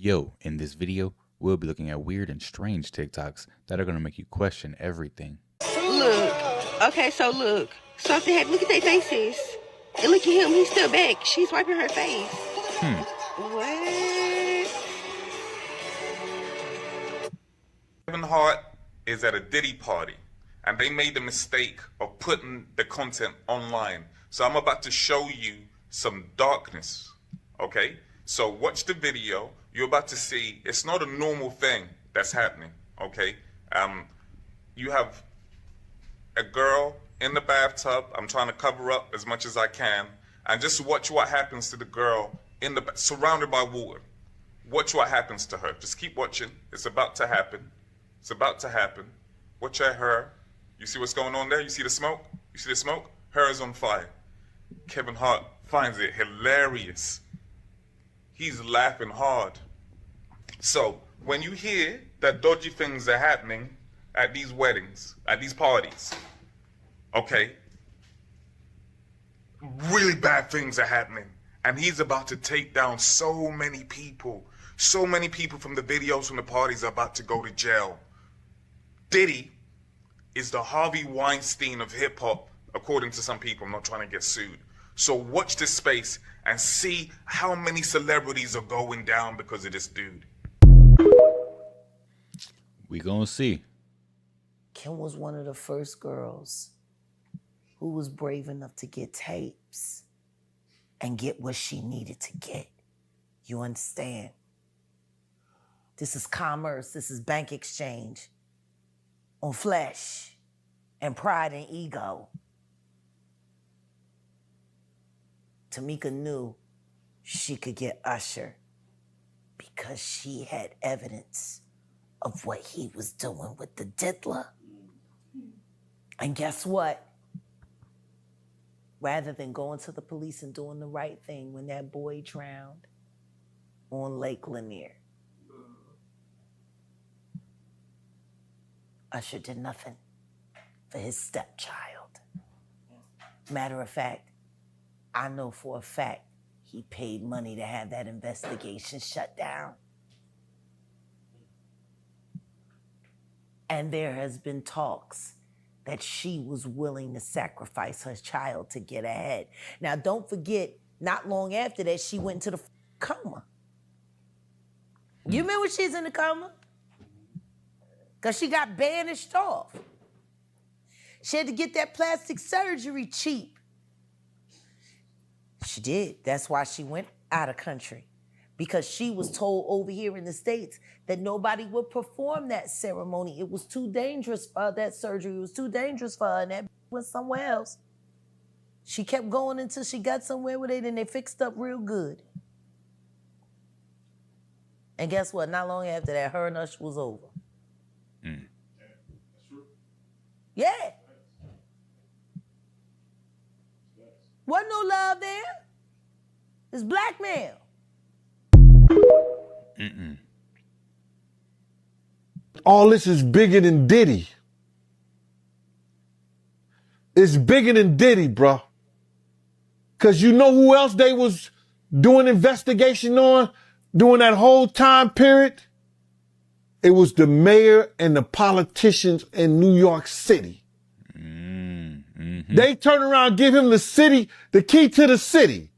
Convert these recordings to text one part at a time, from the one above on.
Yo, in this video, we'll be looking at weird and strange TikToks that are going to make you question everything. Look. Okay, so look. Something happened. Look at their faces. And look at him. He's still back. She's wiping her face. What? Kevin Hart is at a Diddy party, and they made the mistake of putting the content online. So I'm about to show you some darkness, okay? So watch the video. You're about to see it's not a normal thing that's happening, okay? You have a girl in the bathtub. I'm trying to cover up as much as I can, and just watch what happens to the girl in the surrounded by water. Watch what happens to her. Just keep watching. It's about to happen. It's about to happen. Watch at her. You see what's going on there? You see the smoke? You see the smoke? Her is on fire. Kevin Hart finds it hilarious. He's laughing hard. So when you hear that dodgy things are happening at these weddings, at these parties, okay, really bad things are happening. And he's about to take down so many people. So many people from the videos from the parties are about to go to jail. Diddy is the Harvey Weinstein of hip hop, according to some people. I'm not trying to get sued. So watch this space and see how many celebrities are going down because of this dude. We gonna see. Kim was one of the first girls who was brave enough to get tapes and get what she needed to get. You understand? This is commerce. This is bank exchange on flesh and pride and ego. Tamika knew she could get Usher because she had evidence of what he was doing with the diddler. And guess what? Rather than going to the police and doing the right thing when that boy drowned on Lake Lanier, Usher did nothing for his stepchild. Matter of fact, I know for a fact he paid money to have that investigation shut down. And there has been talks that she was willing to sacrifice her child to get ahead. Now, don't forget, not long after that, she went into the coma. You remember she's in the coma? Because she got banished off. She had to get that plastic surgery cheap. She did. That's why she went out of country. Because she was told over here in the States that nobody would perform that ceremony. It was too dangerous for her, that surgery. It was too dangerous for her, and that went somewhere else. She kept going until she got somewhere with it, and they fixed up real good. And guess what? Not long after that, her and Usher was over. Yeah. Wasn't no love there. It's blackmail. All this is bigger than Diddy. It's bigger than Diddy, bro. Because you know who else they was doing investigation on during that whole time period? It was the mayor and the politicians in New York City. They turn around and give him the key to the city.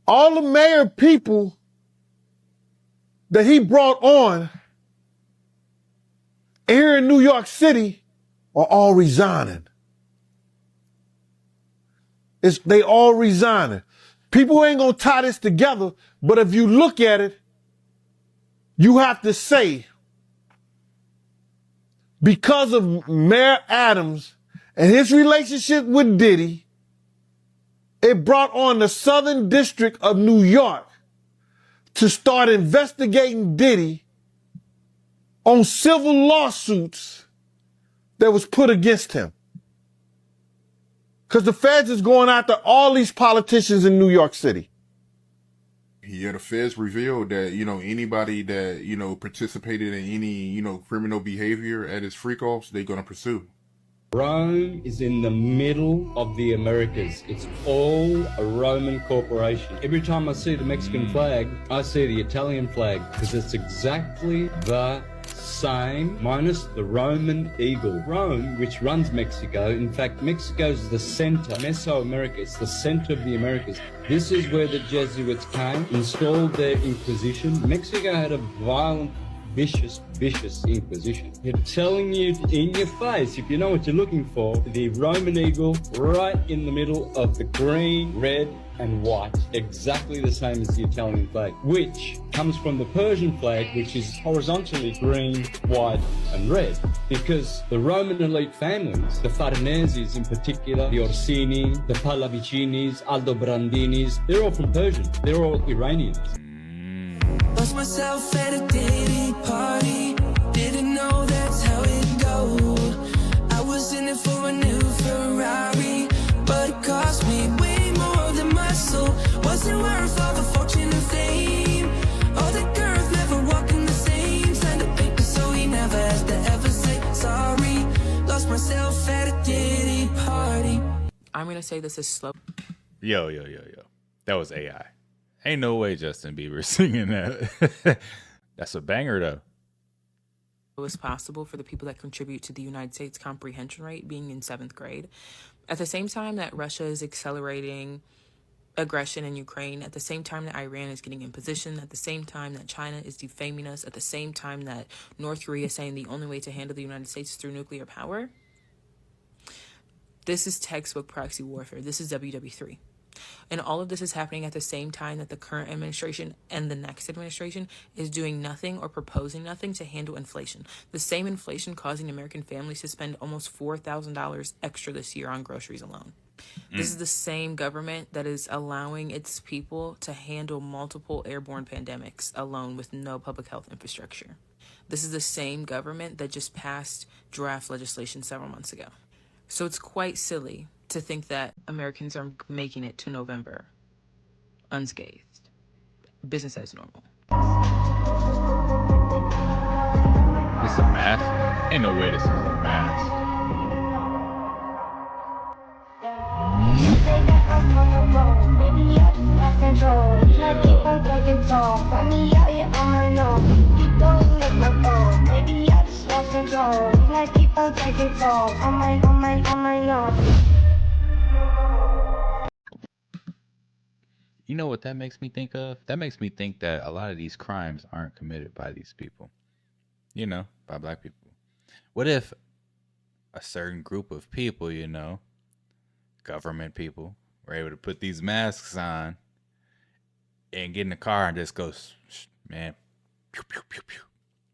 All the mayor people that he brought on here in New York City are all resigning. They all resigning. People ain't gonna tie this together, but if you look at it, you have to say, because of Mayor Adams and his relationship with Diddy, it brought on the Southern District of New York to start investigating Diddy on civil lawsuits that was put against him. Because the feds is going after all these politicians in New York City. Yeah, the feds revealed that, anybody that, participated in any, criminal behavior at his freak-offs, they're going to pursue. Rome is in the middle of the Americas. It's all a Roman corporation. Every time I see the Mexican flag, I see the Italian flag, because it's exactly the same, minus the Roman eagle. Rome, which runs Mexico, in fact, Mexico is the center, Mesoamerica, it's the center of the Americas. This is where the Jesuits came, installed their Inquisition. Mexico had a violent, vicious inquisition. They're telling you in your face, if you know what you're looking for, the Roman eagle right in the middle of the green, red, and white, exactly the same as the Italian flag, which comes from the Persian flag, which is horizontally green, white, and red. Because the Roman elite families, the Farneses in particular, the Orsini, the Pallavicinis, Aldobrandinis, they're all from Persian. They're all Iranians. Lost myself at a Diddy party. Didn't know that's how it goes. I was in it for a new Ferrari, but it cost me way more than my soul. Wasn't worth all the fortune and fame. All the girls never walking the same. Signed a paper so he never has to ever say sorry. Lost myself at a Diddy party. I'm gonna say this is slow. Yo. That was AI. Ain't no way Justin Bieber singing that. That's a banger, though. It was possible for the people that contribute to the United States comprehension rate being in 7th grade. At the same time that Russia is accelerating aggression in Ukraine, at the same time that Iran is getting in position, at the same time that China is defaming us, at the same time that North Korea is saying the only way to handle the United States is through nuclear power. This is textbook proxy warfare. This is WW3. And all of this is happening at the same time that the current administration and the next administration is doing nothing or proposing nothing to handle inflation. The same inflation causing American families to spend almost $4,000 extra this year on groceries alone. This is the same government that is allowing its people to handle multiple airborne pandemics alone with no public health infrastructure. This is the same government that just passed draft legislation several months ago. So it's quite silly to think that Americans are making it to November unscathed. Business as normal. This is a mask? Ain't no way this is a mask. You know what that makes me think of? That makes me think that a lot of these crimes aren't committed by these people. You know, by black people. What if a certain group of people, you know, government people, were able to put these masks on and get in the car and just go, man, pew, pew, pew, pew,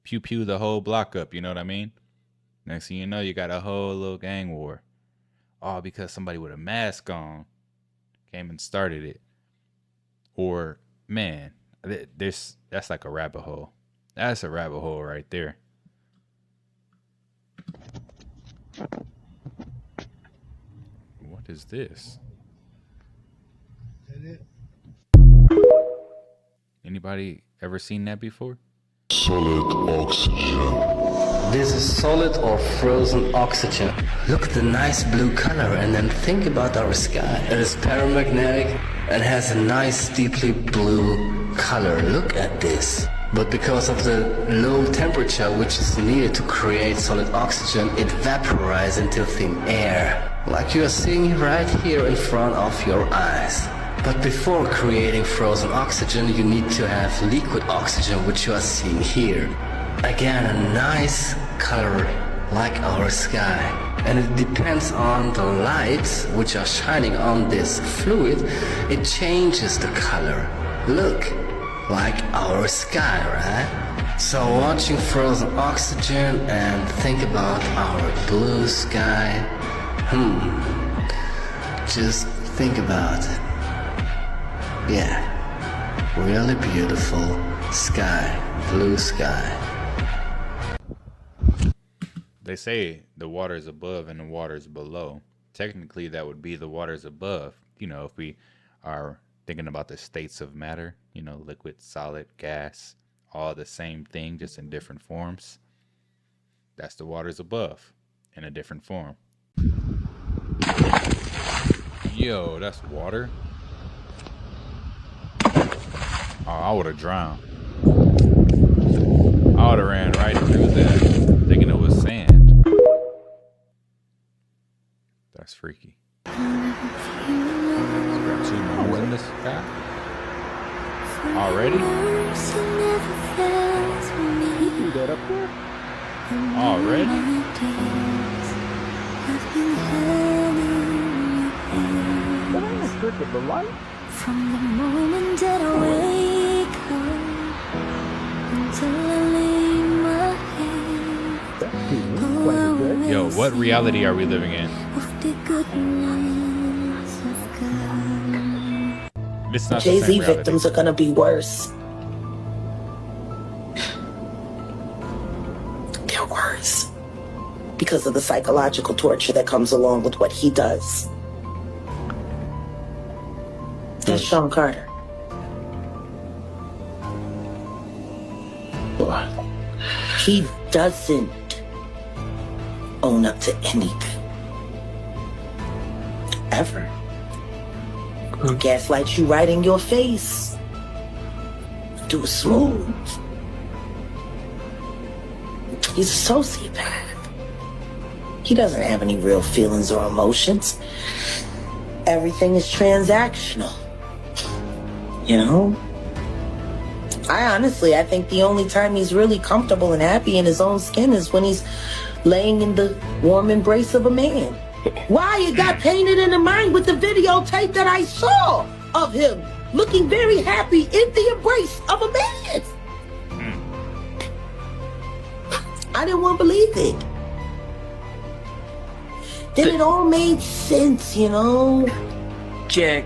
pew, pew the whole block up, you know what I mean? Next thing you know, you got a whole little gang war. All because somebody with a mask on came and started it. Or, man, that's like a rabbit hole. That's a rabbit hole right there. What is this? Anybody ever seen that before? Solid oxygen. This is solid or frozen oxygen. Look at the nice blue color and then think about our sky. It is paramagnetic and has a nice deeply blue color. Look at this. But because of the low temperature which is needed to create solid oxygen, it vaporizes into thin air, like you are seeing right here in front of your eyes. But before creating frozen oxygen, you need to have liquid oxygen, which you are seeing here. Again, a nice color like our sky. And it depends on the lights which are shining on this fluid, it changes the color. Look, like our sky, right? So watching frozen oxygen and think about our blue sky, just think about it. Yeah, really beautiful sky, blue sky. They say the water is above and the water is below. Technically, that would be the waters above. You know, if we are thinking about the states of matter, you know, liquid, solid, gas, all the same thing, just in different forms. That's the waters above in a different form. Yo, that's water. Oh, I would have drowned. I would have ran right through that, thinking it was sand. That's freaky. Is there 2 moons in this sky? Already? Already? From the moment that I wake up until I lay my head. Yo, what reality are we living in? It's not the Jay-Z same reality. victims are gonna be worse. They're worse because of the psychological torture that comes along with what he does. That's Sean Carter. He doesn't own up to anything. Ever. Gaslight you right in your face. Do it smooth. He's a sociopath. He doesn't have any real feelings or emotions. Everything is transactional. You know? I think the only time he's really comfortable and happy in his own skin is when he's laying in the warm embrace of a man. Why it got painted in the mind with the videotape that I saw of him looking very happy in the embrace of a man. I didn't want to believe it. Then it all made sense, you know? Jack,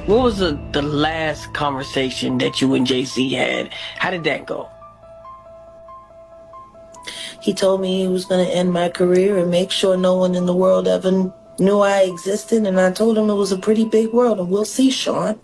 what was the last conversation that you and JC had? How did that go? He told me he was going to end my career and make sure no one in the world ever knew I existed, and I told him it was a pretty big world, and we'll see, Sean.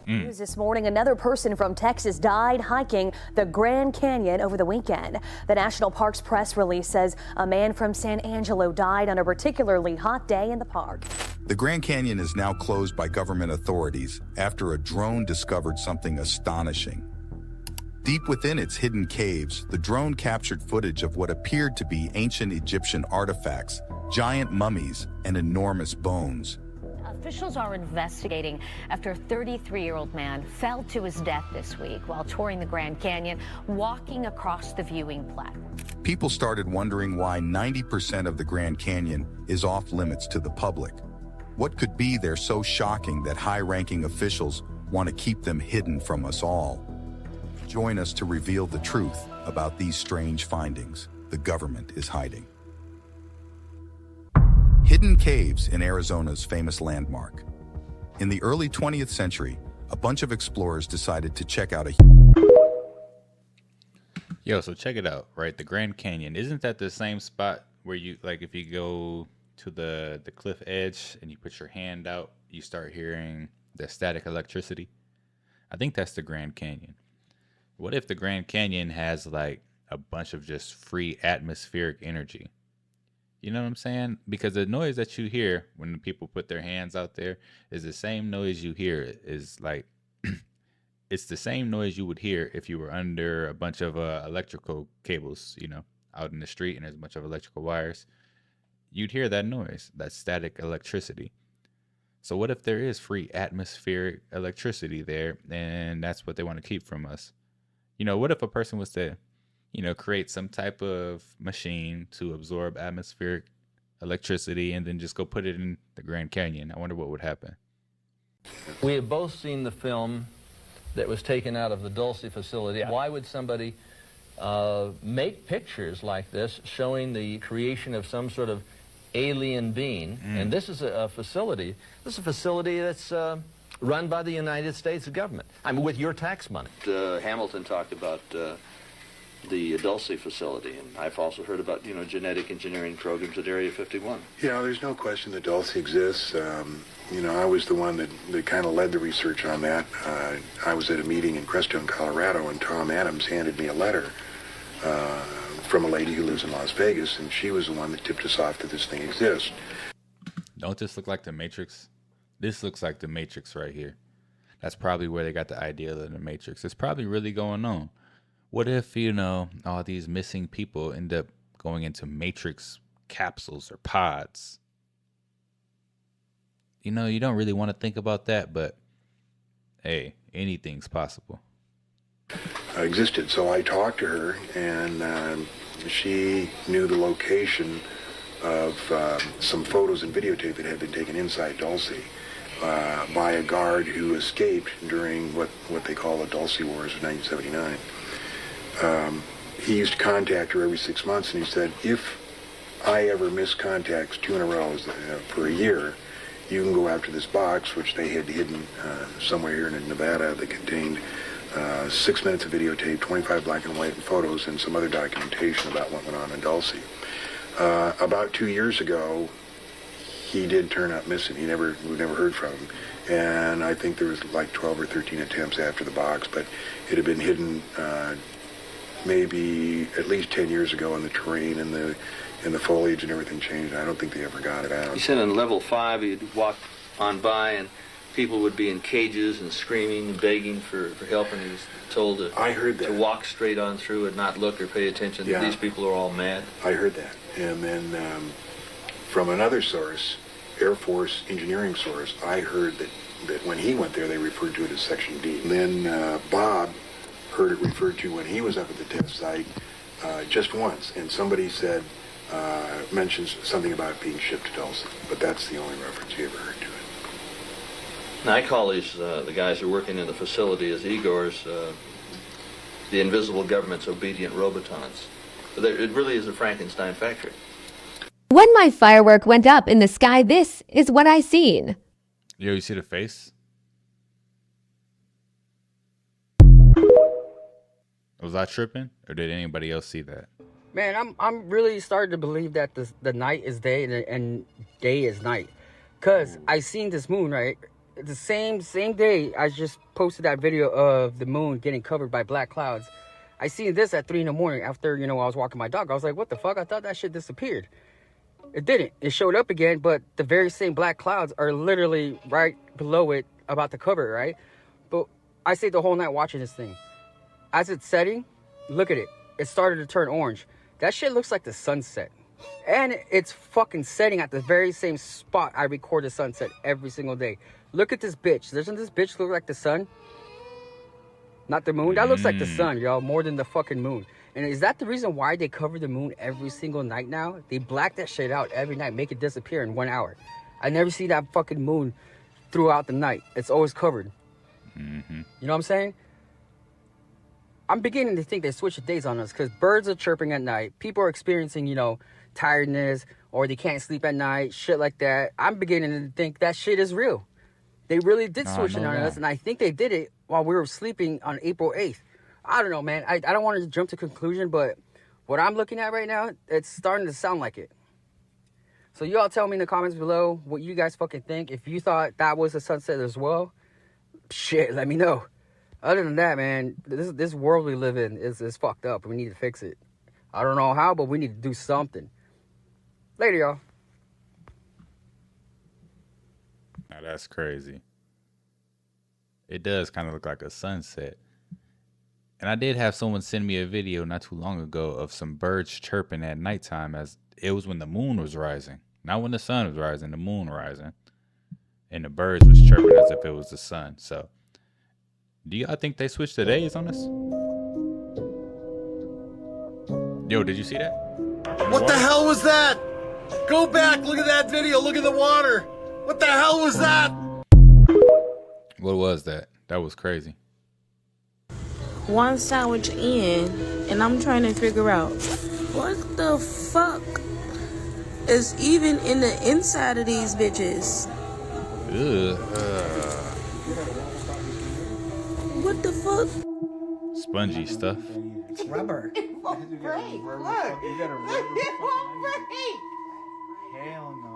News this morning, another person from Texas died hiking the Grand Canyon over the weekend. The National Parks press release says a man from San Angelo died on a particularly hot day in the park. The Grand Canyon is now closed by government authorities after a drone discovered something astonishing. Deep within its hidden caves, the drone captured footage of what appeared to be ancient Egyptian artifacts, giant mummies, and enormous bones. Officials are investigating after a 33-year-old man fell to his death this week while touring the Grand Canyon, walking across the viewing platform. People started wondering why 90% of the Grand Canyon is off limits to the public. What could be there so shocking that high-ranking officials want to keep them hidden from us all? Join us to reveal the truth about these strange findings the government is hiding. Hidden caves in Arizona's famous landmark. In the early 20th century, a bunch of explorers decided to check out a... Yo, so check it out, right? The Grand Canyon. Isn't that the same spot where you, like, if you go to the cliff edge and you put your hand out, you start hearing the static electricity? I think that's the Grand Canyon. What if the Grand Canyon has, like, a bunch of just free atmospheric energy? You know what I'm saying? Because the noise that you hear when the people put their hands out there is the same noise you hear. Is like, it's the same noise you would hear if you were under a bunch of electrical cables, you know, out in the street and there's a bunch of electrical wires. You'd hear that noise, that static electricity. So what if there is free atmospheric electricity there and that's what they want to keep from us? You know, what if a person was to, you know, create some type of machine to absorb atmospheric electricity and then just go put it in the Grand Canyon? I wonder what would happen. We have both seen the film that was taken out of the Dulce facility. Why would somebody make pictures like this showing the creation of some sort of alien being? And this is a facility. This is a facility that's run by the United States government. I mean, with your tax money. Hamilton talked about the Dulce facility, and I've also heard about, you know, genetic engineering programs at Area 51. Yeah, there's no question that Dulce exists. You know, I was the one that kind of led the research on that. I was at a meeting in Crestone, Colorado, and Tom Adams handed me a letter from a lady who lives in Las Vegas, and she was the one that tipped us off that this thing exists. Don't this look like the Matrix? This looks like the Matrix right here. That's probably where they got the idea of the Matrix. It's probably really going on. What if, all these missing people end up going into Matrix capsules or pods? You don't really want to think about that, but hey, anything's possible. Existed. So I talked to her, and she knew the location of some photos and videotape that had been taken inside Dulce by a guard who escaped during what they call the Dulce Wars of 1979. He used to contact her every 6 months, and he said, if I ever miss contacts 2 in a row for a year, you can go after this box, which they had hidden somewhere here in Nevada, that contained 6 minutes of videotape, 25 black and white photos, and some other documentation about what went on in Dulce. About 2 years ago, he did turn up missing. We never heard from him. And I think there was like 12 or 13 attempts after the box, but it had been hidden maybe at least 10 years ago in the terrain and the foliage, and everything changed. I don't think they ever got it out. He said on level 5 you'd walk on by and people would be in cages and screaming and begging for help, and he was told to walk straight on through and not look or pay attention. Yeah. These people are all mad. I heard that. And then from another source, Air Force engineering source, I heard that when he went there, they referred to it as Section D. And then Bob heard it referred to when he was up at the test site just once, and somebody said, mentions something about being shipped to Dulce, but that's the only reference he ever heard to it. Now, I call these, the guys who are working in the facility as Igors, the invisible government's obedient robotons. But it really is a Frankenstein factory. When my firework went up in the sky, this is what I seen. Yo, you see the face? Was I tripping, or did anybody else see that? Man, I'm really starting to believe that the night is day and day is night. Cause I seen this moon, right? The same day I just posted that video of the moon getting covered by black clouds. I seen this at 3 in the morning after, I was walking my dog. I was like, what the fuck? I thought that shit disappeared. It didn't. It showed up again, but the very same black clouds are literally right below it, about to cover it, right? But I stayed the whole night watching this thing. As it's setting, look at it. It started to turn orange. That shit looks like the sunset. And it's fucking setting at the very same spot I record the sunset every single day. Look at this bitch. Doesn't this bitch look like the sun? Not the moon? That looks like the sun, y'all, more than the fucking moon. And is that the reason why they cover the moon every single night now? They black that shit out every night, make it disappear in 1 hour. I never see that fucking moon throughout the night. It's always covered. Mm-hmm. You know what I'm saying? I'm beginning to think they switched the days on us, because birds are chirping at night. People are experiencing, tiredness, or they can't sleep at night, shit like that. I'm beginning to think that shit is real. They really did switch it on us, and I think they did it while we were sleeping on April 8th. I don't know, man. I don't want to jump to conclusion, but what I'm looking at right now, it's starting to sound like it. So you all tell me in the comments below what you guys fucking think. If you thought that was a sunset as well, shit, let me know. Other than that, man, this world we live in is fucked up. We need to fix it. I don't know how, but we need to do something. Later, y'all. Now that's crazy. It does kind of look like a sunset. And I did have someone send me a video not too long ago of some birds chirping at nighttime, as it was when the moon was rising. Not when the sun was rising, the moon rising. And the birds was chirping as if it was the sun. So, do y'all think they switched the days on us? Yo, did you see that? What the hell was that? Go back, look at that video, look at the water. What the hell was that? What was that? That was crazy. One sandwich in, and I'm trying to figure out what the fuck is even in the inside of these bitches. Ugh. What the fuck? Spongy stuff. It's rubber. It won't break. Look. It won't break. Hell no.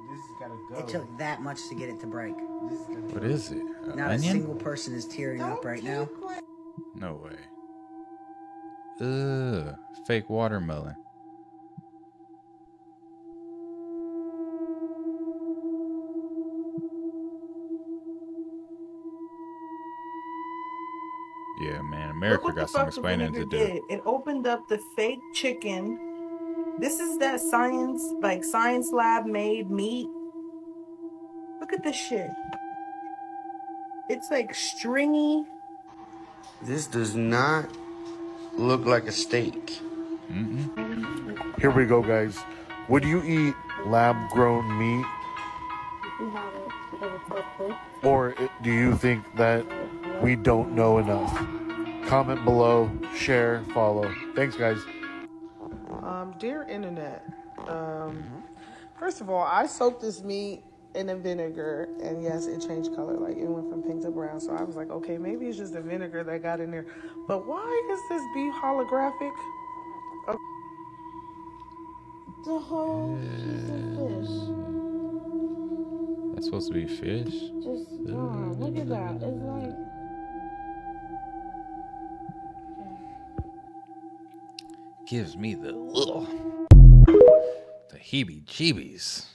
This has got to go. It took that much to get it to break. What is it? Not Onion? a single person is tearing up right now. No way. Ugh, fake watermelon. Yeah, man, Look America what the got some fuck the explaining vinegar to do. did. It opened up the fake chicken. This is that science, like science lab made meat. Look at this shit. It's like stringy. This does not look like a steak. Here we go, guys. Would you eat lab-grown meat? Or do you think that we don't know enough? Comment below, share, follow. Thanks, guys. Dear internet, first of all, I soaked this meat in a vinegar, and yes, it changed color. Like, it went from pink to brown. So I was like, okay, maybe it's just the vinegar that got in there. But why is this beef holographic? The whole piece of fish. That's supposed to be fish. Just look at that. It's like. Gives me the heebie-jeebies.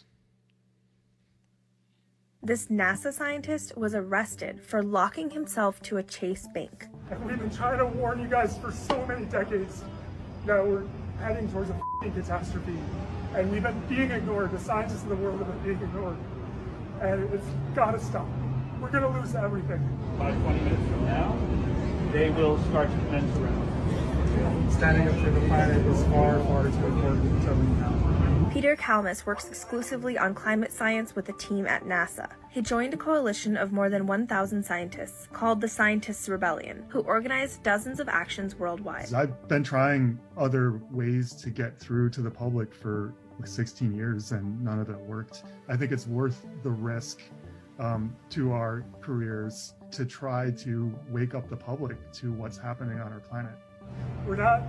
This NASA scientist was arrested for locking himself to a Chase bank. And we've been trying to warn you guys for so many decades that we're heading towards a f***ing catastrophe. And we've been being ignored. The scientists in the world have been being ignored. And it's gotta stop. We're gonna lose everything. About 20 minutes from now, they will start to commence around. Standing up for the planet is far, far too important to leave now. Peter Kalmus works exclusively on climate science with a team at NASA. He joined a coalition of more than 1,000 scientists called the Scientists' Rebellion, who organized dozens of actions worldwide. I've been trying other ways to get through to the public for 16 years and none of it worked. I think it's worth the risk to our careers to try to wake up the public to what's happening on our planet. We're not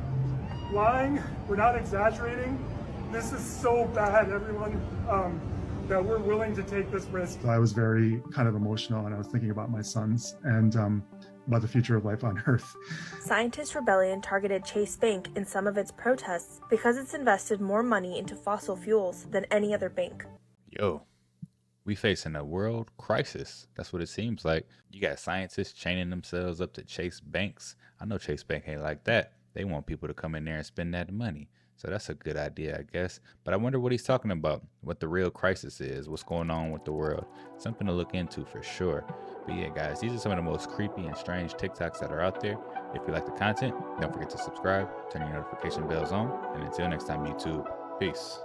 lying, we're not exaggerating. This is so bad, everyone, that we're willing to take this risk. I was very kind of emotional, and I was thinking about my sons and about the future of life on Earth. Scientists' Rebellion targeted Chase Bank in some of its protests because it's invested more money into fossil fuels than any other bank. Yo, we facing a world crisis. That's what it seems like. You got scientists chaining themselves up to Chase banks. I know Chase Bank ain't like that. They want people to come in there and spend that money. So that's a good idea, I guess. But I wonder what he's talking about, what the real crisis is, what's going on with the world. Something to look into for sure. But yeah, guys, these are some of the most creepy and strange TikToks that are out there. If you like the content, don't forget to subscribe, turn your notification bells on. And until next time, YouTube, peace.